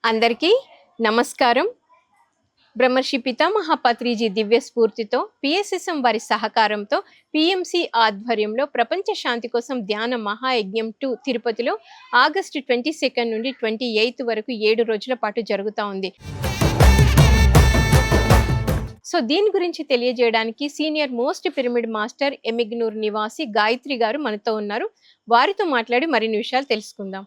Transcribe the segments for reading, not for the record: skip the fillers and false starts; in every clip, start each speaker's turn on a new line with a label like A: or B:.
A: అందరికీ నమస్కారం. బ్రహ్మర్షి పితామహ పత్రిజీ దివ్య స్ఫూర్తితో పిఎస్ఎస్ఎం వారి సహకారంతో పిఎంసి ఆధ్వర్యంలో ప్రపంచ శాంతి కోసం ధ్యాన మహాయజ్ఞం 2 తిరుపతిలో ఆగస్టు 22 నుండి 28 వరకు 7 రోజుల పాటు జరుగుతూ ఉంది. సో దీని గురించి తెలియజేయడానికి senior most pyramid master Emmiganur నివాసి గాయత్రి గారు మనతో ఉన్నారు. వారితో మాట్లాడి మరిన్ని విషయాలు తెలుసుకుందాం.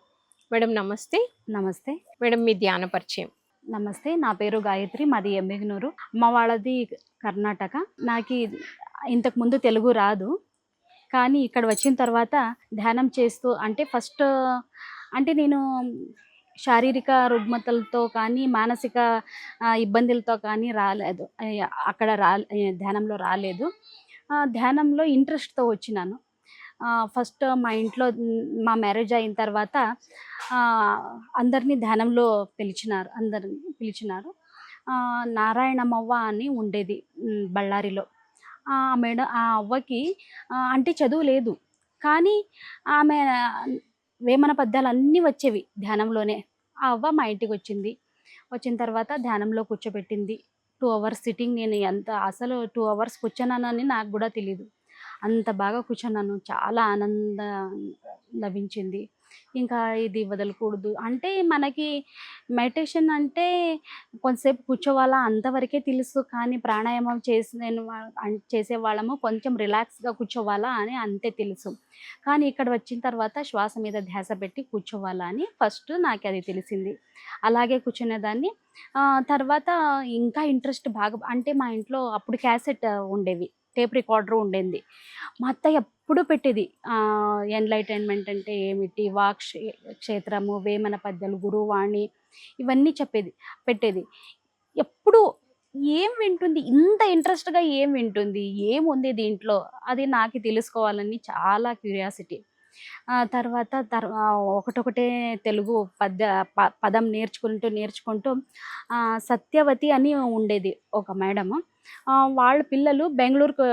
A: మేడం నమస్తే.
B: నమస్తే
A: మేడం మీ ధ్యాన పరిచయం.
B: నమస్తే, నా పేరు గాయత్రి, మాది ఎమ్మిగ్నూరు. మా వాళ్ళది కర్ణాటక. నాకు ఇంతకు ముందు తెలుగు రాదు, కానీ ఇక్కడ వచ్చిన తర్వాత ధ్యానం చేస్తూ ఫస్ట్ నేను శారీరక రుగ్మతలతో కానీ మానసిక ఇబ్బందులతో కానీ రాలేదు, అక్కడ ధ్యానంలో రాలేదు. ధ్యానంలో ఇంట్రెస్ట్తో వచ్చినాను. ఫస్ట్ మా ఇంట్లో మా మ్యారేజ్ అయిన తర్వాత అందరినీ ధ్యానంలో పిలిచినారు. నారాయణమవ్వ అని ఉండేది బళ్ళారిలో. ఆ అవ్వకి చదువు లేదు, కానీ ఆమె వేమన పద్యాలు అన్నీ వచ్చేవి ధ్యానంలోనే. ఆ అవ్వ మా ఇంటికి వచ్చిన తర్వాత ధ్యానంలో కూర్చోబెట్టింది. 2 hours సిట్టింగ్. నేను అసలు 2 hours కూర్చున్నానని నాకు కూడా తెలీదు. అంత బాగా కూర్చున్నాను. చాలా ఆనందం లభించింది. ఇంకా ఇది వదలకూడదు మనకి మెడిటేషన్ కొంతసేపు కూర్చోవాలా అంతవరకే తెలుసు, కానీ ప్రాణాయామం చేసేవాళ్ళము కొంచెం రిలాక్స్గా కూర్చోవాలా అని అంతే తెలుసు. కానీ ఇక్కడ వచ్చిన తర్వాత శ్వాస మీద ధ్యాస పెట్టి కూర్చోవాలా అని ఫస్ట్ నాకు అది తెలిసింది. అలాగే కూర్చునేదాన్ని. తర్వాత ఇంకా ఇంట్రెస్ట్ బాగా మా ఇంట్లో అప్పుడు క్యాసెట్ ఉండేవి, టేప్ రికార్డర్ ఉండేది. మా అత్త ఎప్పుడు పెట్టేది ఎన్లైటైన్మెంట్ అంటే ఏమిటి, క్షేత్రము, వేమన పద్యాలు, గురువాణి, ఇవన్నీ పెట్టేది. ఎప్పుడు ఏం వింటుంది, ఇంత ఇంట్రెస్ట్గా ఏం వింటుంది, ఏముంది దీంట్లో, అది నాకు తెలుసుకోవాలని చాలా క్యూరియాసిటీ. తర్వాత ఒకటొకటే తెలుగు పదం నేర్చుకుంటూ సత్యవతి అని ఉండేది ఒక మేడము. వాళ్ళ పిల్లలు బెంగళూరుకు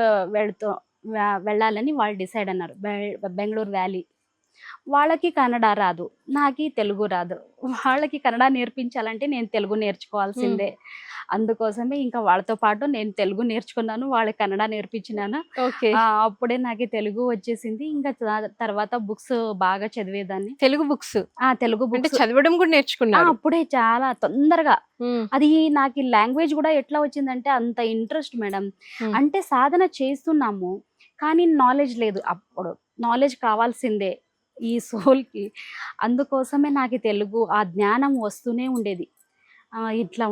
B: వెళ్ళాలని వాళ్ళు డిసైడ్ అన్నారు. బెంగళూరు వ్యాలీ. వాళ్ళకి కన్నడ రాదు, నాకు తెలుగు రాదు. వాళ్ళకి కన్నడ నేర్పించాలంటే నేను తెలుగు నేర్చుకోవాల్సిందే. అందుకోసమే ఇంకా వాళ్ళతో పాటు నేను తెలుగు నేర్చుకున్నాను, వాళ్ళకి కన్నడ నేర్పించినాను. అప్పుడే నాకు తెలుగు వచ్చేసింది. ఇంకా తర్వాత బుక్స్ బాగా చదివేదాన్ని.
A: తెలుగు బుక్స్ చదవడం కూడా నేర్చుకున్నాను
B: అప్పుడే చాలా తొందరగా. అది నాకు లాంగ్వేజ్ కూడా ఎట్లా వచ్చిందంటే అంత ఇంట్రెస్ట్ మేడం. సాధన చేస్తున్నాము కానీ నాలెడ్జ్ లేదు. అప్పుడు నాలెడ్జ్ కావాల్సిందే ఈ సోల్కి. అందుకోసమే నాకు తెలుగు ఆ జ్ఞానం వస్తూనే ఉండేది. ఇట్లా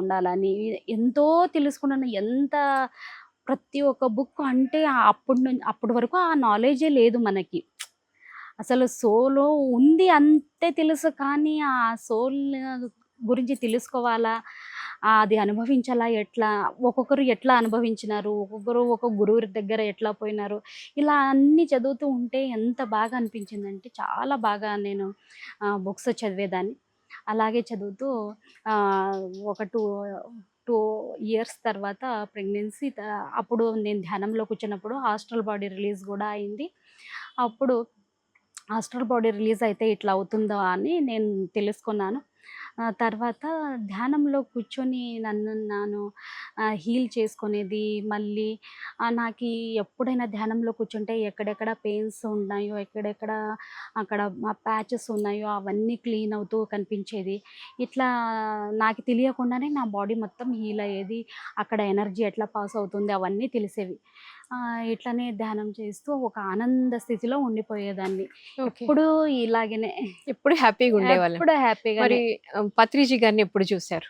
B: ఉండాలని ఎంతో తెలుసుకున్నాను. ప్రతి ఒక్క బుక్ అప్పటి వరకు ఆ నాలెడ్జే లేదు మనకి. అసలు సోల్ ఉంది అంతే తెలుసు, కానీ ఆ సోల్ గురించి తెలుసుకోవాలా, అది అనుభవించాలా, ఒక్కొక్కరు ఎట్లా అనుభవించినారు, ఒక్కొక్కరు ఒక గురువు దగ్గర ఎట్లా పోయినారు, ఇలా అన్నీ చదువుతూ ఉంటే ఎంత బాగా అనిపించిందంటే చాలా బాగా నేను బుక్స్ చదివేదాన్ని. అలాగే చదువుతూ ఒక 2 years తర్వాత ప్రెగ్నెన్సీ. అప్పుడు నేను ధ్యానంలో కూర్చున్నప్పుడు హాస్టల్ బాడీ రిలీజ్ కూడా అయింది. అప్పుడు హాస్టల్ బాడీ రిలీజ్ అయితే ఇట్లా అవుతుందో అని నేను తెలుసుకున్నాను. తర్వాత ధ్యానంలో కూర్చొని నన్ను హీల్ చేసుకునేది. మళ్ళీ నాకు ఎప్పుడైనా ధ్యానంలో కూర్చుంటే ఎక్కడెక్కడ పెయిన్స్ ఉన్నాయో, ఎక్కడెక్కడ అక్కడ ప్యాచెస్ ఉన్నాయో అవన్నీ క్లీన్ అవుతూ కనిపించేది. ఇట్లా నాకు తెలియకుండానే నా బాడీ మొత్తం హీల్ అయ్యేది. అక్కడ ఎనర్జీ ఎట్లా పాస్ అవుతుంది అవన్నీ తెలిసేవి. ఇట్లనే ధ్యానం చేస్తూ ఒక ఆనంద స్థితిలో ఉండిపోయేదాన్ని. ఎప్పుడు ఇలాగనే,
A: ఎప్పుడు హ్యాపీగా ఉండేవాళ్ళు.
B: ఎప్పుడు హ్యాపీగా.
A: మరి పత్రిజీ గారిని ఎప్పుడు చూశారు?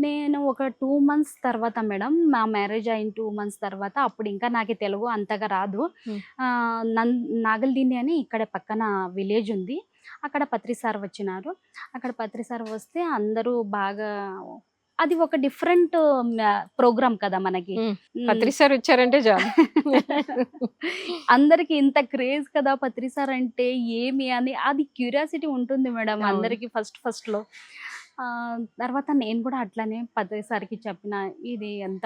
B: నేను ఒక 2 months తర్వాత మేడం, మా మ్యారేజ్ అయిన 2 months తర్వాత. అప్పుడు ఇంకా నాకు తెలుగు అంతగా రాదు. నాగల్దిండి అని ఇక్కడ పక్కన విలేజ్ ఉంది, అక్కడ పత్రి సార్ వచ్చినారు. అక్కడ పత్రి సార్ వస్తే అందరూ బాగా, అది ఒక డిఫరెంట్ ప్రోగ్రామ్ కదా మనకి.
A: పత్రి సార్ వచ్చారంటే చాలు.
B: అందరికి ఇంత క్రేజ్ కదా పత్రి సార్ అంటే ఏమి అని, అది క్యూరియాసిటీ ఉంటుంది మేడం అందరికి ఫస్ట్ లో. తర్వాత నేను కూడా అట్లనే పత్రి సార్‌కి చెప్పిన. ఇది ఎంత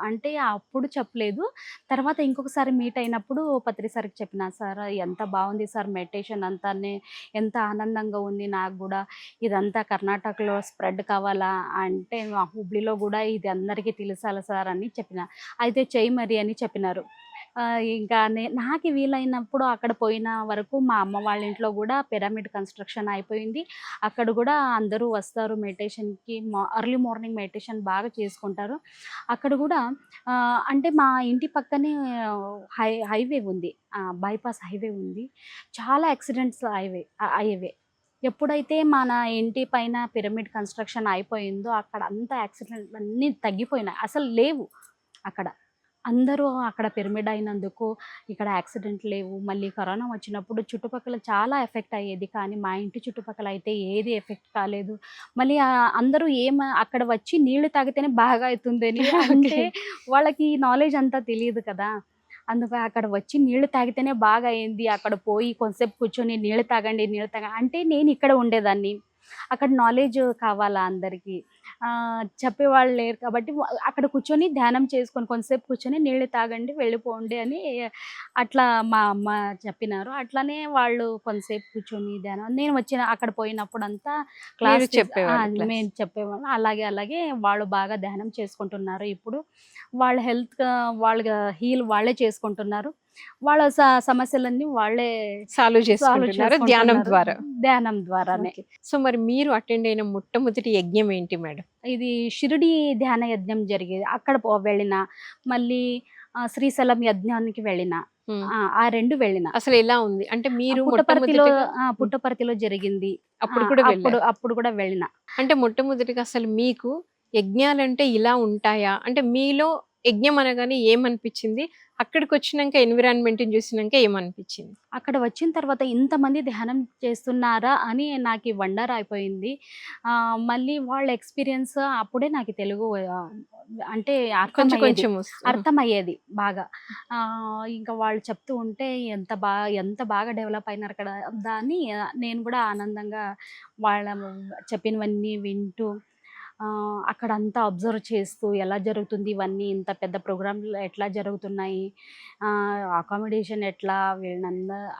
B: అంటే అప్పుడు చెప్పలేదు. తర్వాత ఇంకొకసారి మీట్ అయినప్పుడు పత్రి సార్‌కి చెప్పిన. "సార్ ఎంత బావుంది సార్ మెడిటేషన్ అంతానే. ఎంత ఆనందంగా ఉంది నాకు గూడా. ఇదంతా కర్ణాటకలో స్ప్రెడ్ కావాలా అంటే మా హుబ్లీలో గూడా ఇది అందరికీ తెలిసాల సార్" అని చెప్పిన. అయితే చెయ్యి మరి అని చెప్పినారు. ఇంకా నాకు వీలైనప్పుడు అక్కడ పోయిన వరకు మా అమ్మ వాళ్ళ ఇంట్లో గూడా పిరమిడ్ కన్‌స్ట్రక్షన్ అయిపోయింది. అక్కడ గూడా అందరూ వస్తారు మెడిటేషన్‌కి. ఎర్లీ మార్నింగ్ మెడిటేషన్ బాగా చేసుకుంటారు. అక్కడ గూడా అంటే మా ఇంటి పక్కనే హైవే ఉంది. బైపాస్ హైవే ఉంది. చాలా యాక్సిడెంట్స్ అయ్యేవి. ఎప్పుడైతే మన ఇంటి పైన పిరమిడ్ కన్‌స్ట్రక్షన్ అయిపోయిందో అక్కడ అంతా యాక్సిడెంట్‌లన్నీ తగ్గిపోయినాయి. అసలు లేవు అక్కడ. అందరూ అక్కడ పిరమిడ్ అయినందుకు ఇక్కడ యాక్సిడెంట్ లేవు. మళ్ళీ కరోనా వచ్చినప్పుడు చుట్టుపక్కల చాలా ఎఫెక్ట్ అయ్యేది. కానీ మా ఇంటి చుట్టుపక్కల అయితే ఏది ఎఫెక్ట్ కాలేదు. మళ్ళీ అందరూ అక్కడ వచ్చి నీళ్లు తాగితేనే బాగా అయితుందని అంటే
A: ఓకే.
B: వాళ్ళకి నాలెడ్జ్ అంతా తెలీదు కదా! అందుకు అక్కడ వచ్చి నీళ్లు తాగితేనే బాగా అయింది. అక్కడ పోయి కొంసేపు కూర్చొని నీళ్లు తాగండి, అంటే నేను ఇక్కడ ఉండేదాన్ని. అక్కడ నాలెడ్జ్ కావాలా అందరికీ. చెప్పేవాళ్ళు లేరు కాబట్టి అక్కడ కూర్చొని ధ్యానం చేసుకొని కొంతసేపు కూర్చొని నీళ్ళు తాగండి, వెళ్ళిపోండి అని అట్లా మా అమ్మ చెప్పినారు. అట్లనే వాళ్ళు కొంతసేపు కూర్చొని ధ్యానం నేను అక్కడ పోయినప్పుడంతా
A: మీరు
B: క్లాస్
A: చెప్పేవాళ్ళు క్లాస్.
B: మేము చెప్పేవాళ్ళం. అలాగే వాళ్ళు బాగా ధ్యానం చేసుకుంటున్నారు ఇప్పుడు. వాళ్ళ హెల్త్ వాళ్ళే చేసుకుంటున్నారు. వాళ్ళ సమస్యలన్నీ వాళ్ళే
A: సాల్వ్
B: సాల్వ్
A: చేసుకుంటున్నారు ధ్యానం
B: చేసుకుంటున్నారు.
A: ద్వారా.
B: ధ్యానం ద్వారానే.
A: ఓకే. సో, మరి మీరు అటెండ్ అయిన మొట్టమొదటి యజ్ఞం ఏంటి మేడం?
B: ఇది షిరిడీ ధ్యాన యజ్ఞం జరిగేది. అక్కడ వెళ్ళిన. మళ్ళీ శ్రీశైలం యజ్ఞానికి వెళ్ళిన.
A: హ్మ్.
B: ఆ 2 వెళ్ళిన.
A: అసలెలా ఉంది? అంటే మీరు
B: పుట్టపర్తిలో
A: మొట్టమొదటిగా
B: పుట్టపర్తిలో జరిగింది.
A: అప్పుడు కూడా వెళ్లారు.
B: అప్పుడు కూడా వెళ్ళిన.
A: అంటే మొట్టమొదటిగా అసలు మీకు యజ్ఞాలంటే ఇలా ఉంటాయా? అంటే మీలో యజ్ఞం అనగానే ఏమనిపిచ్చింది? అక్కడికొచ్చినంక ఎన్విరాన్మెంట్‌ని చూసినంక ఏమనిపిచ్చింది?
B: అక్కడ వచ్చిన తర్వాత ఇంతమంది ధ్యానం చేస్తున్నారా అని నాకి వండర్ అయిపోయింది. మళ్ళీ వాళ్ళ ఎక్స్‌పీరియన్స్ అప్పుడే నాకు తెలుగు అంటే
A: కొంచెం
B: అర్థమయ్యేది.
A: కొంచెం వస్తు
B: అర్థమయ్యేది బాగా. ఇంకా వాళ్ళు చెప్తూ ఉంటే ఎంత బాగా డెవలప్ అయినారు అక్కడ దాన్ని నేను కూడా ఆనందంగా వాళ్ళ చెప్పినవన్నీ వింటూ అక్కడంతా అబ్జర్వ్ చేస్తూ ఎలా జరుగుతుంది ఇవన్నీ ఇంత పెద్ద ప్రోగ్రామ్‌లు ఎట్లా జరుగుతున్నాయి, అకామిడేషన్ ఎట్లా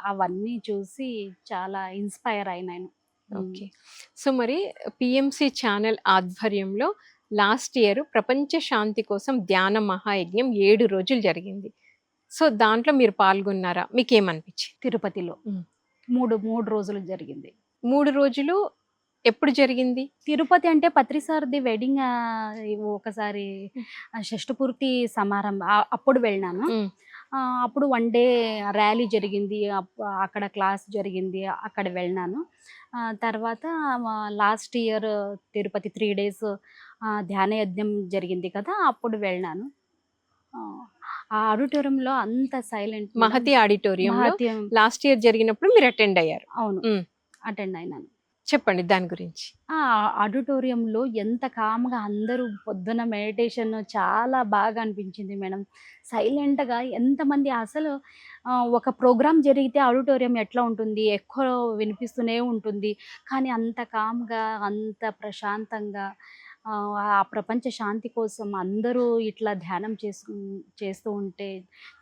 B: అవన్నీ చూసి చాలా ఇన్‌స్పైర్ అయినాను.
A: ఓకే. సో, మరి పీఎంసీ ఛానెల్ ఆధ్వర్యంలో లాస్ట్ ఇయర్ ప్రపంచ శాంతి కోసం ధ్యాన మహాయజ్ఞం 7 రోజులు జరిగింది. సో, దాంట్లో మీరు పాల్గొన్నారా? మీకేమనిపిచ్చింది?
B: తిరుపతిలో
A: హ్మ్.
B: 3 రోజులు జరిగింది.
A: 3 రోజులు ఎప్పుడు జరిగింది?
B: తిరుపతి అంటే పత్రి సార్‌ది వెడ్డింగ్ ఒకసారి షష్ఠపూర్తి సమారంభం అప్పుడు వెళ్ళినాను.
A: హ్మ్.
B: అప్పుడు 1 డే ర్యాలీ జరిగింది. అక్కడ క్లాస్ జరిగింది. అక్కడ వెళ్ళినాను. తర్వాత లాస్ట్ ఇయర్ తిరుపతి 3 డేస్ ధ్యాన యజ్ఞం జరిగింది కదా! అప్పుడు వెళ్ళినాను. ఆ ఆడిటోరియంలో అంత సైలెంట్ మేడం.
A: మహతి ఆడిటోరియంలో
B: మహత్యం
A: లాస్ట్ ఇయర్ జరిగినప్పుడు మీరు అటెండ్ అయ్యారు.
B: అవును.
A: హ్మ్.
B: అటెండ్ అయినాను.
A: చెప్పండి దాని గురించి.
B: ఆ! ఆడిటోరియంలో ఎంత కామ్‌గా అందరూ పొద్దున మెడిటేషన్ చాలా బాగా అనిపించింది మేడం. సైలెంట్‌గా ఎంతమంది అసలు ఒక ప్రోగ్రామ్ జరిగితే ఆడిటోరియం ఎట్లా ఉంటుంది? ఎక్కో వినిపిస్తూనే ఉంటుంది. కానీ అంత కామ్‌గా, అంత ప్రశాంతంగా ఆ ప్రపంచ శాంతి కోసం అందరూ ఇట్లా ధ్యానం చేస్తూ ఉంటే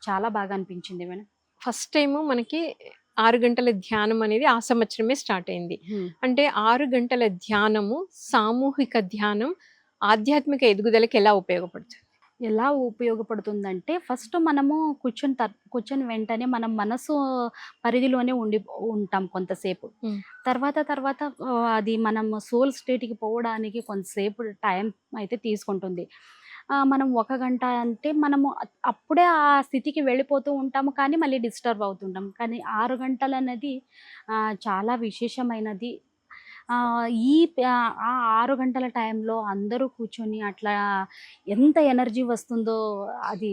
B: చాలా బాగా అనిపించింది మేడం.
A: ఫస్ట్ టైము మనకి 6 గంటల ధ్యానం అనేది ఆ సంవత్సరమే స్టార్ట్ అయింది.
B: హ్మ్.
A: అంటే 6 గంటల ధ్యానము, సామూహిక ధ్యానం ఆధ్యాత్మిక ఎదుగుదలకి ఎలా ఉపయోగపడుతుంది?
B: ఎలా ఉపయోగపడుతుందంటే, ఫస్ట్ మనము కూర్చొని వెంటనే మనం మనసు పరిధిలోనే ఉంటాం కొంతసేపు.
A: హ్మ్.
B: తర్వాత అది మనం సోల్ స్టేట్‌కి పోవడానికి కొంతసేపు టైం అయితే తీసుకుంటుంది. మనం 1 గంట అంటే మనము అప్పుడే ఆ స్థితికి వెళ్ళిపోతూ ఉంటాము. కానీ మళ్ళీ డిస్టర్బ్ అవుతుంటాం. కానీ 6 గంటలనేది చాలా విశేషమైనది. ఆ 6 గంటల టైంలో అందరూ కూర్చొని అట్లా ఎంత ఎనర్జీ వస్తుందో అది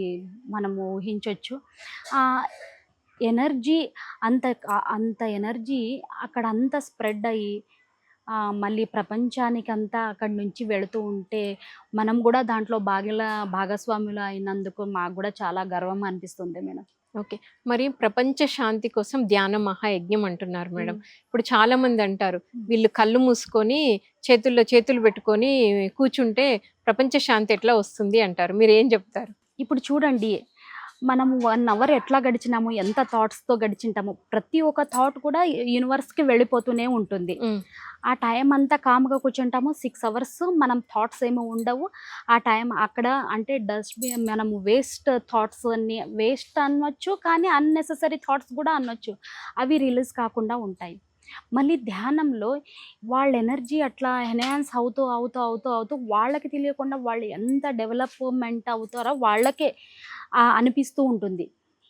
B: మనము ఊహించొచ్చు. ఆహ్, ఎనర్జీ అంత ఎనర్జీ అక్కడంతా స్ప్రెడ్ అయ్యి మళ్ళీ ప్రపంచానికంతా అక్కడి నుంచి వెళుతూ ఉంటే, మనం గూడా దాంట్లో భాగస్వాములు అయినందుకు మాకు గూడా చాలా గర్వం అనిపిస్తుంది మేడం.
A: ఓకే. మరి ప్రపంచ శాంతి కోసం ధ్యాన మహాయజ్ఞం అంటున్నారు మేడం. ఇప్పుడు చాలా మంది అంటారు, వీళ్ళు కళ్ళు మూసుకొని చేతుల్లో చేతులు పెట్టుకొని కూర్చుంటే ప్రపంచ శాంతి ఎట్లా వస్తుంది అంటారు. మీరేం చెప్తారు?
B: ఇప్పుడు చూడండి, మనము 1 అవర్ ఎట్లా గడిచినాము, ఎంత థాట్స్‌తో గడిచింటాము. ప్రతి ఒక్క థాట్ కూడా యూనివర్స్‌కి వెళ్ళిపోతూనే ఉంటుంది.
A: హ్మ్.
B: ఆ టైం అంతా కామ్‌గా కూర్చుంటాము. 6 అవర్స్ మనం థాట్స్ ఏమి ఉండవు. ఆ టైం అక్కడ అంటే డస్ట్‌బిన్ మనము వేస్ట్ థాట్స్ అన్ని వేస్ట్ అనొచ్చు. కానీ అన్నెసెసరీ థాట్స్ కూడా అనొచ్చు. అవి రిలీజ్ కాకుండా ఉంటాయి. మళ్ళీ ధ్యానంలో వాళ్ళ ఎనర్జీ అట్లా ఎన్హాన్స్ అవుతూ వాళ్ళకి తెలియకుండా వాళ్ళు ఎంత డెవలప్‌మెంట్ అవుతారో వాళ్ళకే అనిపిస్తూ ఉంటుంది.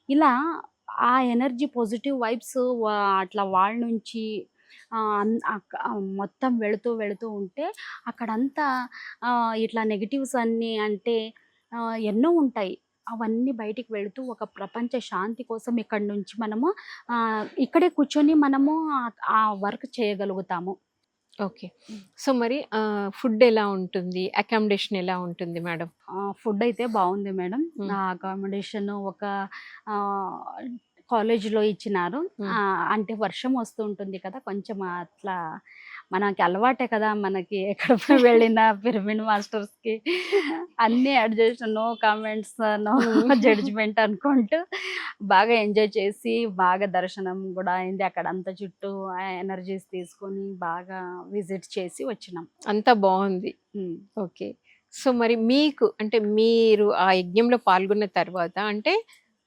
B: ఇలా ఆ ఎనర్జీ పాజిటివ్ వైబ్స్ అట్లా వాళ్ళ నుంచి మొత్తం వెళుతూ ఉంటే అక్కడంతా ఇట్లా నెగెటివ్స్ అన్నీ అంటే ఎన్నో ఉంటాయి. అవన్నీ బయటికి వెళుతూ ఒక ప్రపంచ శాంతి కోసం ఇక్కడి నుంచి మనము ఇక్కడే కూర్చొని మనము ఆ వర్క్ చేయగలుగుతాము.
A: ఓకే. సో, మరి ఫుడ్ ఎలా ఉంటుంది? అకామిడేషన్ ఎలా ఉంటుంది మేడం?
B: ఫుడ్ అయితే బావుంది మేడం.
A: హ్మ్.
B: అకామిడేషన్ ఒక ఆహ్, కాలేజీలో ఇచ్చినారు.
A: హ్మ్.
B: అంటే వర్షం వస్తూ ఉంటుంది కదా! కొంచెం అట్లా మనకి అలవాటే కదా! మనకి ఎక్కడ వెళ్ళినా పిరమిడ్ మాస్టర్స్‌కి అన్నీ అడ్జస్ట్, నో కామెంట్స్, నో
A: హ్మ్.
B: జడ్జ్‌మెంట్ అనుకుంటూ బాగా ఎంజాయ్ చేసి, బాగా దర్శనం గూడా అయింది. అక్కడంతా చుట్టూ ఎనర్జీస్ తీసుకొని బాగా విజిట్ చేసి వచ్చినాం.
A: అంతా బావుంది.
B: హ్మ్.
A: ఓకే. సో, మరి మీకు అంటే మీరు ఆ యజ్ఞంలో పాల్గొన్న తర్వాత అంటే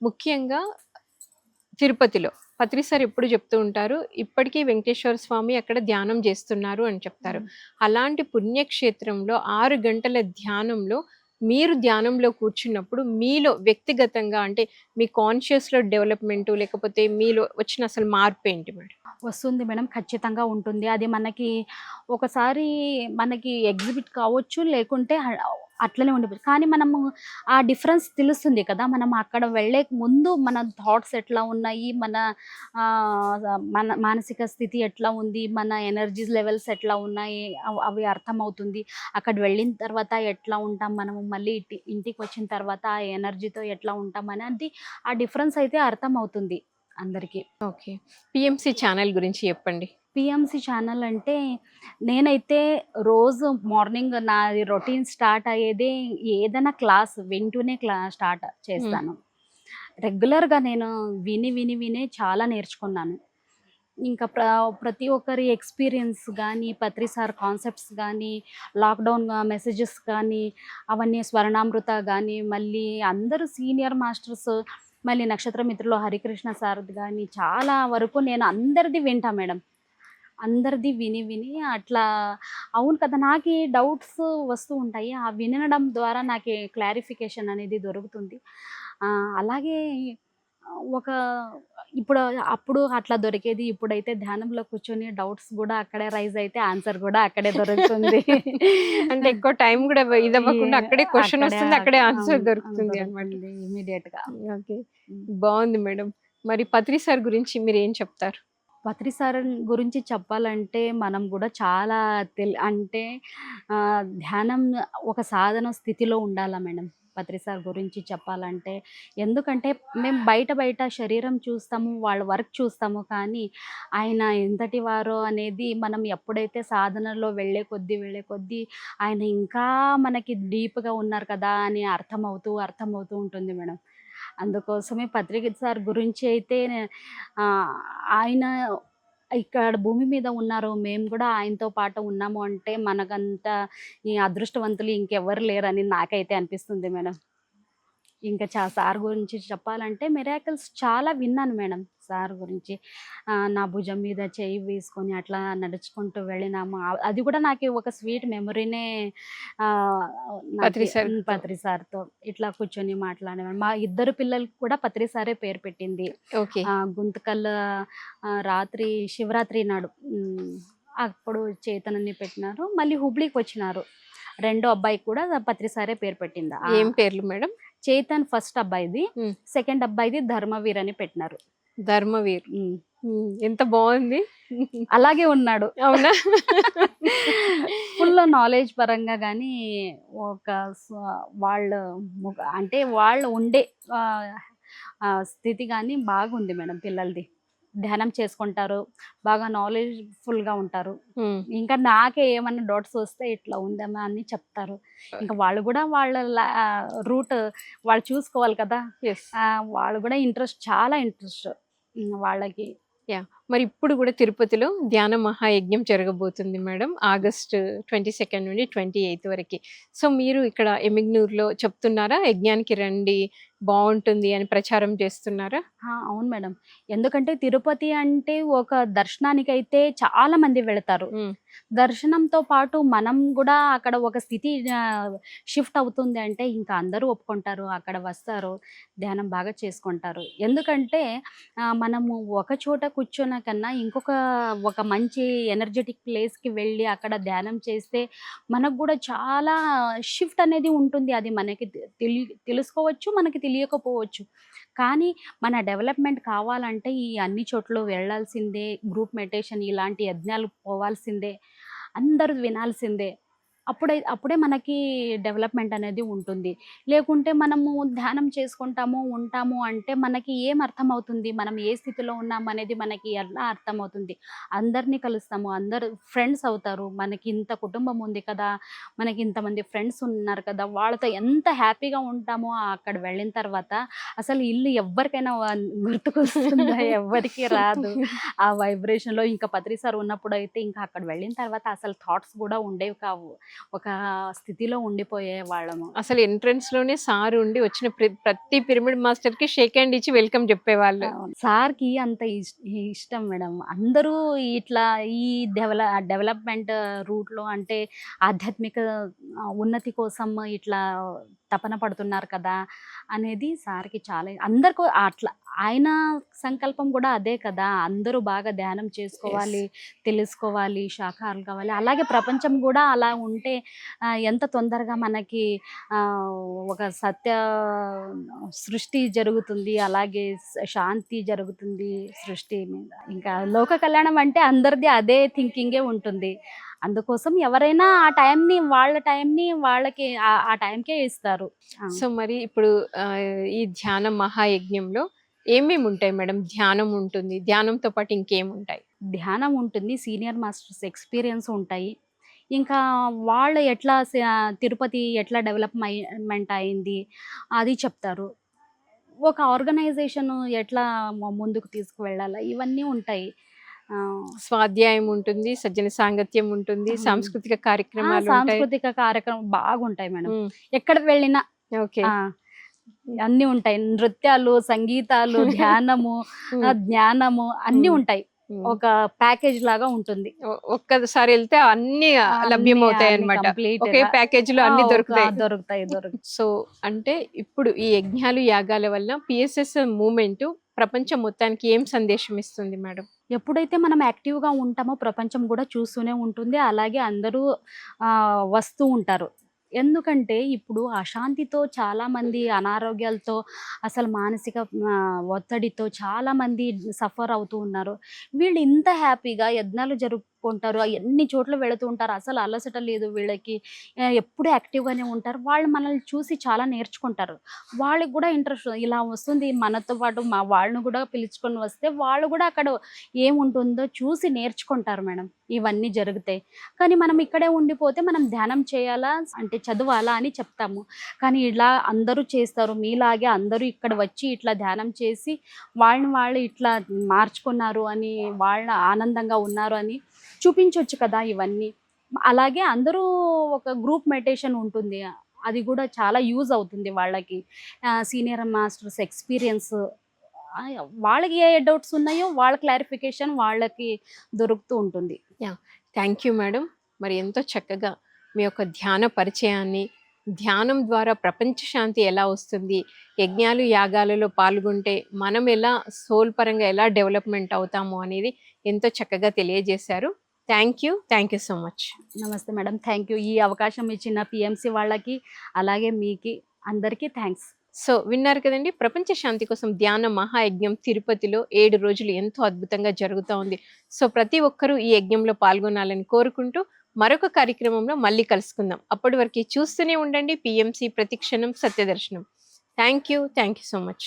A: ముఖ్యంగా తిరుపతిలో పత్రి సార్ ఎప్పుడు చెప్తూ ఉంటారు, ఇప్పటికీ వెంకటేశ్వర స్వామి అక్కడ ధ్యానం చేస్తున్నారు అని చెప్తారు.
B: హ్మ్.
A: అలాంటి పుణ్యక్షేత్రంలో 6 గంటల ధ్యానంలో మీరు ధ్యానంలో కూర్చున్నప్పుడు మీలో వ్యక్తిగతంగా అంటే మీ కాన్షియస్‌లో డెవలప్‌మెంటు లేకపోతే మీలో వచ్చిన అసలు మార్పేంటి మేడం?
B: వస్తుంది మేడం. ఖచ్చితంగా ఉంటుంది. అది మనకి ఒకసారి మనకి ఎగ్జిబిట్ కావచ్చు, లేకుంటే అట్లనే ఉండిపోవచ్చు. కానీ మనము ఆ డిఫరెన్స్ తెలుస్తుంది కదా! మనం అక్కడ వెళ్ళే ముందు మన థాట్స్ ఎట్లా ఉన్నాయి, మన మానసిక స్థితి ఎట్లా ఉంది, మన ఎనర్జీస్ లెవెల్స్ ఎట్లా ఉన్నాయి, అవి అర్థమవుతుంది. అక్కడ వెళ్ళిన తర్వాత ఎట్లా ఉంటాం మనము, మళ్ళీ ఇంటికొచ్చిన తర్వాత ఆ ఎనర్జీతో ఎట్లా ఉంటాం అనేది ఆ డిఫరెన్స్ అయితే అర్థమవుతుంది అందరికి.
A: ఓకే. పీఎంసీ ఛానెల్ గురించి చెప్పండి.
B: పీఎంసీ ఛానల్ అంటే నేనైతే రోజు మార్నింగ్ నాది రొటీన్ స్టార్ట్ అయ్యేదే ఏదైనా క్లాస్ వింటూనే స్టార్ట్
A: హ్మ్.
B: చేస్తాను. రెగ్యులర్‌గా నేను విని చాలా నేర్చుకున్నాను. ఇంకా ప్రతి ఒక్కరి ఎక్స్‌పీరియన్స్ గానీ, పత్రి సార్ కాన్సెప్ట్స్ గానీ, లాక్‌డౌన్ మెసేజెస్ కానీ, అవన్నీ స్వర్ణామృత గానీ, మళ్ళీ అందరూ సీనియర్ మాస్టర్స్, మళ్ళీ నక్షత్ర మిత్రులు హరికృష్ణ సార్‌ది గానీ, చాలా వరకు నేను అందరిది వింటా మేడం. అందరిది విని అట్లా అవును కదా! నాకీ డౌట్స్ వస్తూ ఉంటాయి. ఆ వినడం ద్వారా నాకి క్లారిఫికేషన్ అనేది దొరుకుతుంది. అలాగే ఒక ఇప్పుడు అప్పుడు అట్లా దొరికేది. ఇప్పుడైతే ధ్యానంలో కూర్చొని డౌట్స్ గూడా అక్కడే రైజ్ అయితే ఆన్సర్ గూడా అక్కడే దొరుకుతుంది.
A: అంటే ఎక్కువ టైం గూడా
B: ఈ
A: ఇదవ్వకుండా అక్కడే క్వెషన్
B: అక్కడే
A: వస్తుంది. అక్కడే
B: అవును.
A: ఆన్సర్ దొరుకుతుంది అన్నమాట.
B: దొరుకుతుంది ఇమ్మీడియేట్‌గా.
A: ఓకే.
B: హ్మ్.
A: బావుంది మేడం. మరి పత్రి సార్ గురించి మీరేం చెప్తారు?
B: పత్రి సార్ గురించి చెప్పాలంటే మనం గూడా చాలా అంటే ధ్యానం ఒక సాధన స్థితిలో ఉండాలా మేడం. పత్రి సార్ గురించి చెప్పాలంటే. ఎందుకంటే మేము బయట శరీరం చూస్తాము, వాళ్ళ వర్క్ చూస్తాము. కానీ ఆయన ఎంతటి వారో అనేది మనం ఎప్పుడైతే సాధనలో వెళ్ళే కొద్దీ ఆయన ఇంకా మనకి డీప్‌గా ఉన్నారు కదా! అని అర్థమవుతూ ఉంటుంది మేడం. అందుకోసమే పత్రిక సార్ గురించి అయితే ఆహ్, ఆయన ఇక్కడ భూమి మీద ఉన్నారు. మేము గూడా ఆయనతో పాటు ఉన్నాము అంటే మనకంత ఈ అదృష్టవంతులు ఇంకెవ్వరు లేరని నాకైతే అనిపిస్తుంది మేడం. ఇంకా సార్ గురించి చెప్పాలంటే మిరాకిల్స్ చాలా విన్నాను మేడం సార్ గురించి. నా భుజం మీద చెయ్యి వేసుకొని అట్లా నడుచుకుంటూ వెళ్ళినాము. అది కూడా నాకు ఒక స్వీట్ మెమరీనే. ఆహ్,
A: పత్రి
B: నాకి
A: సార్‌తో.
B: పత్రి సార్‌తో ఇట్లా కూర్చొని మాట్లాడేవాళ్ళం. మా ఇద్దరు పిల్లలకి కూడా పత్రి సారే పేరు పెట్టింది.
A: ఓకే.
B: గుంతకల్ రాత్రి శివరాత్రి నాడు అప్పుడు చేతనని పెట్టినారు. మళ్ళీ హుబ్లీకొచ్చినారు. రెండో అబ్బాయికి కూడా పత్రి సారే పేరు పెట్టింది.
A: ఏం పేర్లు మేడం?
B: చేతన్ ఫస్ట్ అబ్బాయిది.
A: హ్మ్.
B: సెకండ్ అబ్బాయిది ధర్మవీర్ అని పెట్టినారు.
A: 'ధర్మవీర్.'
B: హ్మ్.
A: హ్మ్. ఎంత బావుంది.
B: అలాగే ఉన్నాడు.
A: అవునా?
B: ఫుల్ నాలెడ్జ్ పరంగా గానీ, ఒక వాళ్ళ అంటే వాళ్ళు ఉండే ఆహ్, స్థితి కానీ బాగుంది మేడం పిల్లలది. ధ్యానం చేసుకుంటారు. బాగా నాలెడ్జ్‌ఫుల్‌గా ఉంటారు.
A: హ్మ్.
B: ఇంకా నాకే ఏమన్నా డౌట్స్ వస్తే ఇట్లా ఉందమ్మా అని చెప్తారు. ఇంకా వాళ్ళు గూడా వాళ్ళ రూట్ వాళ్ళు చూసుకోవాలి కదా!
A: యెస్.
B: వాళ్ళు గూడా చాలా ఇంట్రెస్ట్ వాళ్ళకి.
A: యాహ్! మరి ఇప్పుడు గూడా తిరుపతిలో ధ్యాన మహాయజ్ఞం జరగబోతుంది మేడం. ఆగస్టు 22 నుండి 28 వరకి. సో, మీరు ఇక్కడ ఎమిగ్నూర్‌లో చెప్తున్నారా? యజ్ఞానికి రండి బావుంటుంది అని ప్రచారం చేస్తున్నారా?
B: అవును మేడం. ఎందుకంటే తిరుపతి అంటే ఒక దర్శనానికైతే చాలా మంది వెళతారు.
A: హ్మ్.
B: దర్శనంతో పాటు మనం గూడా అక్కడ ఒక స్థితి షిఫ్ట్ అవుతుంది అంటే ఇంకా అందరూ ఒప్పుకుంటారు. అక్కడ వస్తారు. ధ్యానం బాగా చేసుకుంటారు. ఎందుకంటే మనము ఒక చోట కూర్చోన కన్నా ఒక మంచి ఎనర్జెటిక్ ప్లేస్‌కి వెళ్ళి అక్కడ ధ్యానం చేస్తే మనకు గూడా చాలా షిఫ్ట్ అనేది ఉంటుంది. అది మనకి తెలుసుకోవచ్చు, మనకి తెలియకపోవచ్చు. కానీ మన డెవలప్‌మెంట్ కావాలంటే ఈ అన్ని చోట్ల వెళ్ళాల్సిందే. గ్రూప్ మెడిటేషన్ ఇలాంటి యజ్ఞాలు పోవాల్సిందే. అందరూ వినాల్సిందే. అప్పుడే మనకి డెవలప్‌మెంట్ అనేది ఉంటుంది. లేకుంటే మనము ధ్యానం చేసుకుంటాము, ఉంటాము అంటే మనకి ఏం అర్థమవుతుంది? మనం ఏ స్థితిలో ఉన్నామనేది మనకి ఎలా అర్థమవుతుంది? అందరిని కలుస్తాము. అందరూ ఫ్రెండ్స్ అవుతారు. మనకి ఇంత కుటుంబం ఉంది కదా! మనకి ఇంతమంది ఫ్రెండ్స్ ఉన్నారు కదా! వాళ్ళతో ఎంత హ్యాపీగా ఉంటామో అక్కడ వెళ్ళిన తర్వాత అసలు ఇల్లు ఎవ్వరికైనా గుర్తుకొస్తుందా? ఎవ్వరికీ రాదు. ఆ వైబ్రేషన్‌లో ఇంకా పత్రి సార్ ఉన్నప్పుడైతే ఇంకా అక్కడ వెళ్ళిన తర్వాత అసలు థాట్స్ గూడా ఉండేవి కావు. ఒక స్థితిలో ఉండిపోయేవాళ్ళము.
A: అసలు ఎంట్రన్స్‌లోనే సార్ ఉండి వచ్చిన ప్రతి పిరమిడ్ మాస్టర్‌కి షేక్ హ్యాండ్ ఇచ్చి వెల్కమ్ చెప్పేవాళ్ళు.
B: అవును. సార్‌కి అంత ఇష్టం మేడం. అందరూ ఇట్లా ఈ డెవలప్‌మెంట్ రూట్‌లో అంటే ఆధ్యాత్మిక ఉన్నతి కోసం ఇట్లా తపన పడుతున్నారు కదా! అనేది సార్‌కి చాలా అందరికీ అట్లా ఆయన సంకల్పం కూడా అదే కదా! అందరూ బాగా ధ్యానం
A: యెస్.
B: చేసుకోవాలి, తెలుసుకోవాలి, శాకాహారులు కావాలి. అలాగే ప్రపంచం కూడా అలా ఉంటే ఎంత తొందరగా మనకి ఒక సృష్టి జరుగుతుంది. అలాగే శాంతి జరుగుతుంది సృష్టి మీద. ఇంకా లోక కళ్యాణం అంటే అందరిది అదే థింకింగే ఉంటుంది. అందుకోసం ఎవరైనా వాళ్ళ టైంని వాళ్ళకి ఆ టైంకే ఇస్తారు. ఆ!
A: సో, మరి ఇప్పుడు ఈ ధ్యాన మహాయజ్ఞంలో ఏమేమి ఉంటాయి మేడం? ధ్యానం ఉంటుంది. ధ్యానంతో పాటు ఇంకేముంటాయి?
B: ధ్యానం ఉంటుంది. సీనియర్ మాస్టర్స్ ఎక్స్‌పీరియన్స్ ఉంటాయి. ఇంకా వాళ్ళు తిరుపతి ఎట్లా డెవలప్‌మెంట్ అయింది అది చెప్తారు. ఒక ఆర్గనైజేషన్ ఎట్లా ముందుకు తీసుకువెళ్ళాలా ఇవన్నీ ఉంటాయి.
A: స్వాధ్యాయం ఉంటుంది, సజ్జన సాంగత్యం ఉంటుంది,
B: హ్మ్.
A: సాంస్కృతిక కార్యక్రమాలుంటాయి.
B: సాంస్కృతిక కార్యక్రమం బాగుంటాయి మేడం.
A: హ్మ్.
B: ఎక్కడికి వెళ్ళినా
A: ఓకే.
B: ఆ! అన్నీ ఉంటాయి. నృత్యాలు, సంగీతాలు, ధ్యానము,
A: హ్మ్.
B: జ్ఞానము అన్నీ
A: హ్మ్.
B: ఉంటాయి.
A: హ్మ్.
B: ఒక ప్యాకేజ్ లాగా ఉంటుంది.
A: ఒక్కసారి ఎళ్తే అన్నీ
B: అన్నీ
A: లభ్యమవుతాయన్నమాట. ఒకే
B: కంప్లీట్‌గా
A: ప్యాకేజ్‌లో అన్నీ దొరుకుతాయి.
B: దొరుకుతాయి.
A: సో, అంటే ఇప్పుడు ఈ యజ్ఞాలు, యాగాల వల్ల పీఎస్ఎస్ మూవ్‌మెంటు ప్రపంచం మొత్తానికి ఏం సందేశం ఇస్తుంది మేడం?
B: ఎప్పుడైతే మనం యాక్టివ్‌గా ఉంటామో ప్రపంచం గూడా చూస్తూనే ఉంటుంది. అలాగే అందరూ వస్తూ ఉంటారు. ఎందుకంటే ఇప్పుడు అశాంతితో చాలామంది అనారోగ్యాలతో అసలు మానసిక ఒత్తిడితో చాలామంది సఫర్ అవుతూ ఉన్నారు. వీళ్ళు ఇంత హ్యాపీగా యజ్ఞాలు జరుపుకుంటారు. ఎన్ని చోట్ల వెళుతూ ఉంటారు. అసలు అలసట లేదు వీళ్ళకి. ఎప్పుడు యాక్టివ్‌గానే ఉంటారు. వాళ్ళు మనల్ని చూసి చాలా నేర్చుకుంటారు. వాళ్ళకి గూడా ఇంట్రెస్ట్ ఇలా వస్తుంది మనతో పాటు వాళ్ళని గూడా పిలుచుకొని వస్తే వాళ్ళు గూడా అక్కడ ఏముంటుందో చూసి నేర్చుకుంటారు మేడం. ఇవన్నీ జరుగుతాయి. కానీ మనం ఇక్కడే ఉండిపోతే మనం ధ్యానం చేయాలా? అంటే చదవాలా? అని చెప్తాము. కానీ ఇలా అందరూ చేస్తారు. మీలాగే అందరూ ఇక్కడ వచ్చి ఇట్లా ధ్యానం చేసి వాళ్ళని వాళ్ళు ఇట్లా మార్చుకున్నారు అని, వాళ్ళ ఆనందంగా ఉన్నారు అని చూపించొచ్చు కదా! ఇవన్నీ. అలాగే అందరూ ఒక గ్రూప్ మెడిటేషన్ ఉంటుంది. అది గూడా చాలా యూజ్ అవుతుంది వాళ్ళకి. సీనియర్ మాస్టర్స్ ఎక్స్‌పీరియన్స్ వాళ్ళకి ఏ డౌట్స్ ఉన్నాయో వాళ్ళ క్లారిఫికేషన్ వాళ్ళకి దొరుకుతూ ఉంటుంది.
A: యాహ్! Thank you madam. మరి ఎంతో చక్కగా మీ యొక్క ధ్యాన పరిచయాన్ని, ధ్యానం ద్వారా ప్రపంచ శాంతి ఎలా వస్తుంది, యజ్ఞాలు, యాగాలలో పాల్గొంటే మనం ఎలా సోల్ పరంగా ఎలా డెవలప్‌మెంట్ అవుతాము అనేది ఎంతో చక్కగా తెలియజేశారు. Thank you so much.
B: నమస్తే మేడం. Thank you. ఈ అవకాశం ఇచ్చిన పీఎంసీ వాళ్ళకి, అలాగే మీకి అందరికీ థాంక్స్.
A: సో, విన్నారు కదండీ! ప్రపంచ శాంతి కోసం ధ్యాన మహాయజ్ఞం తిరుపతిలో 7 రోజులు ఎంతో అద్భుతంగా జరుగుతా ఉంది. సో, ప్రతి ఒక్కరూ ఈ యజ్ఞంలో పాల్గొనాలని కోరుకుంటూ, మరొక కార్యక్రమంలో మళ్ళీ కలుసుకుందాం. అప్పటి వరకి చూస్తూనే ఉండండి. పీఎంసీ ప్రతిక్షణం సత్యదర్శనం. Thank you so much.